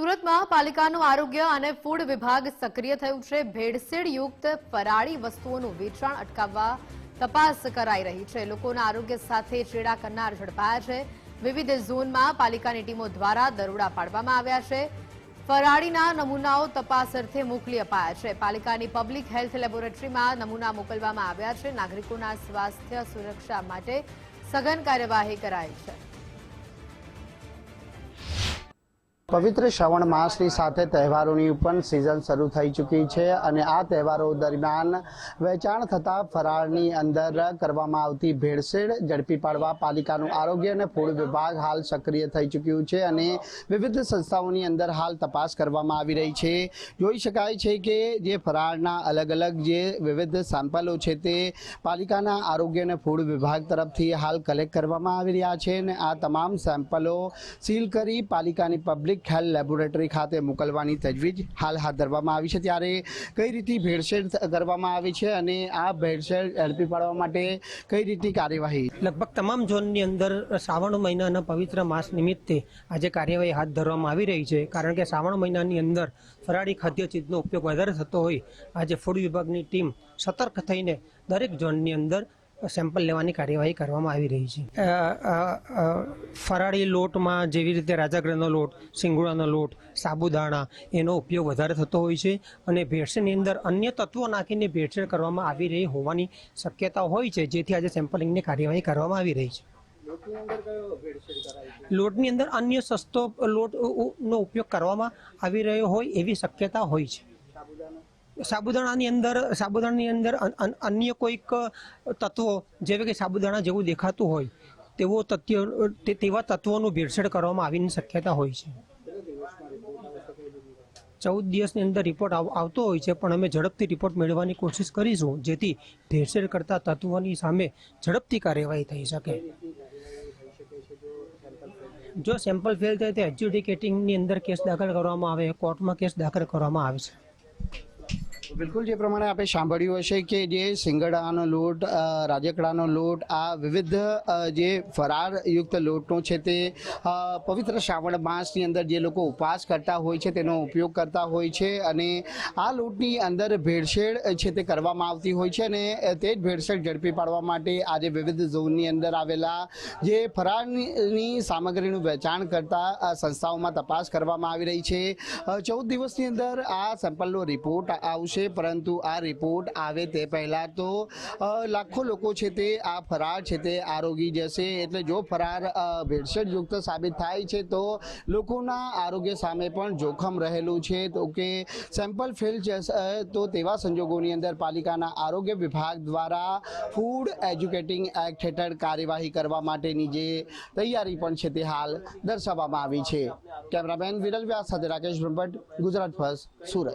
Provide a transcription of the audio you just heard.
સુરતમાં પાલિકાનું આરોગ્ય અને ફૂડ વિભાગ સક્રિય થયું છે। ભેળસેળયુક્ત ફરાળી વસ્તુઓનું વેચાણ અટકાવવા તપાસ કરાઈ રહી છે। લોકોના આરોગ્ય સાથે ચેડા કરનાર ઝડપાયા છે। વિવિધ ઝોનમાં પાલિકાની ટીમો દ્વારા દરોડા પાડવામાં આવ્યા છે। ફરાળીના નમૂનાઓ તપાસ અર્થે મોકલી અપાયા છે। પાલિકાની પબ્લિક હેલ્થ લેબોરેટરીમાં નમૂના મોકલવામાં આવ્યા છે। નાગરિકોના સ્વાસ્થ્ય સુરક્ષા માટે સઘન કાર્યવાહી કરાઈ છે। पवित्र श्रावण मासनी साथे तहेवारोनी पण सीजन शुरू थई चूकी छे अने आ तहेवारो दरमियान वेचाण थता फराळनी अंदर करवामां आवती भेड़सेळ झड़पी पाडवा पालिकानुं आरोग्य अने फूड विभाग हाल सक्रिय थई चूक्युं छे अने विविध संस्थाओनी अंदर हाल तपास करवामां आवी रही छे। जोई शकाय छे के जे फराळना अलग अलग जे विविध सैम्पलो छे ते पालिकाना आरोग्य अने फूड विभाग तरफथी हाल कलेक्ट करवामां आवी रह्या छे अने आ तमाम सैम्पलो सील करी पालिकानी पब्लिक हेल्थ लेबोरेटरी खाते मोकलवानी तजवीज हाल हाथ धरवामां आवी छे। त्यारे कई रीते भेड़सेळ करवामां आवी छे अने आ भेड़सेळ झड़पी पाडवा माटे कई रीतनी कार्यवाही लगभग तमाम झोननी अंदर श्रावण महीनाना पवित्र मास निमित्ते आज कार्यवाही हाथ धरवामां आवी रही छे। कारण के श्रावण महीनानी अंदर फराળી खाद्य चीजनो उपयोग વધારે થતો હોય આજે ફૂડ વિભાગની ટીમ સતર્ક થઈને દરેક ઝોનની અંદર સેમ્પલ લેવાની કાર્યવાહી કરવામાં આવી રહી છે। ફરાળી લોટમાં જેવી રીતે રાજાગ્રહનો લોટ, સિંગોડાનો લોટ, સાબુદાણા એનો ઉપયોગ વધારે થતો હોય છે અને ભેળસેળની અંદર અન્ય તત્વો નાખીને ભેળસેળ કરવામાં આવી રહી હોવાની શક્યતા હોય છે, જેથી આજે સેમ્પલિંગની કાર્યવાહી કરવામાં આવી રહી છે। લોટની અંદર અન્ય સસ્તો લોટનો ઉપયોગ કરવામાં આવી રહ્યો હોય એવી શક્યતા હોય છે। સાબુદાણાની અંદર અન્ય કોઈક તત્વો જેવા કે સાબુદાણા જેવું દેખાતું હોય તેવા તત્વોનું ભેળસેળ કરવામાં આવીની શક્યતા હોય છે। 14 દિવસની અંદર રિપોર્ટ આવતો હોય છે, પણ અમે ઝડપથી રિપોર્ટ મેળવવાની કોશિશ કરીશું, જેથી ભેળસેળ કરતા તત્વોની સામે ઝડપથી કાર્યવાહી થઈ શકે। જો સેમ્પલ ફેલ થાય તો એડજ્યુડિકેટિંગની અંદર કેસ દાખલ કરવામાં આવે, કોર્ટમાં કેસ દાખલ કરવામાં આવે છે। बिल्कुल जे प्रमाणे आपणे सांभळ्युं हशे के जे सिंगडानो लोट, राजकड़ानो लोट आ विविध जे फराळयुक्त लोटनो छे ते पवित्र श्रावण मासनी अंदर जे लोको उपवास करता होय छे तेनो उपयोग करता होय छे अने आ लोटनी अंदर भेड़सेळ छे ते करवामां आवती होय छे अने ते ज भेड़सेळ झड़पी पाडवा माटे आज विविध झोननी अंदर आवेला जे फराळनी सामग्रीनुं वेचाण करता संस्थाओमां तपास करवामां आवी रही छे। 14 दिवसनी अंदर आ सेम्पलनो रिपोर्ट आवशे, परंतु आ रिपोर्ट आवे ते पहला तो लाखों लोग छे ते आ फराळ छे ते आरोगी जशे। एटले जो फराळ भेड़सेळयुक्त साबित थाय छे तो लोकोना आरोग्य सामे पण जोखम रहेलुं छे। तो के सेम्पल फेल तो तेवा संजोगोनी अंदर पालिकाना आरोग्य विभाग द्वारा फूड एज्युकेटिंग एक्ट हेठळ कार्यवाही करवा माटेनी जे तैयारी पण छे ते हाल दर्शाववामां आवी छे। कैमरामेन विरल व्यास साथे राकेश ब्रह्मभट्ट, गुजरात फर्स्ट, सूरत।